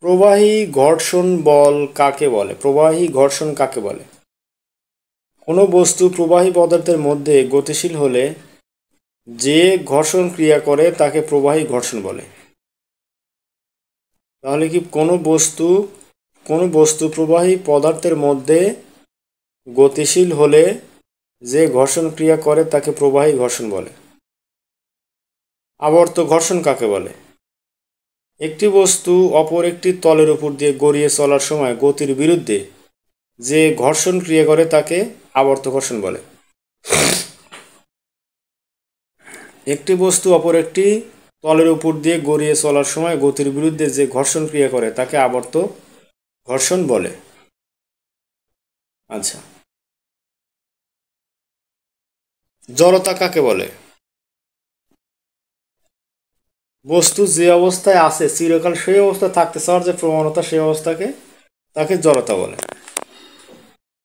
প্রবাহী ঘর্ষণ বল কাকে বলে? প্রবাহী ঘর্ষণ কাকে বলে? কোনো বস্তু প্রবাহী পদার্থের মধ্যে গতিশীল হলে যে ঘর্ষণ ক্রিয়া করে তাকে প্রবাহী ঘর্ষণ বলে। তাহলে কি কোনো বস্তু প্রবাহী পদার্থের মধ্যে গতিশীল হলে যে ঘর্ষণ ক্রিয়া করে তাকে প্রবাহী ঘর্ষণ বলে। আবর্ত ঘর্ষণ কাকে বলে? একটি বস্তু অপর একটি তলের উপর দিয়ে গড়িয়ে চলার সময় গতির বিরুদ্ধে যে ঘর্ষণ ক্রিয়া করে তাকে আবর্ত ঘর্ষণ বলে। একটি বস্তু অপর একটি তলের উপর দিয়ে গড়িয়ে চলার সময় গতির বিরুদ্ধে যে ঘর্ষণ ক্রিয়া করে তাকে আবর্ত ঘর্ষণ বলে। আচ্ছা, জড়তা কাকে বলে? বস্তু যে অবস্থায় আছে চিরকাল সেই অবস্থায় থাকতে চাওয়ার যে প্রবণতা সেই অবস্থাকে তাকে জড়তা বলে।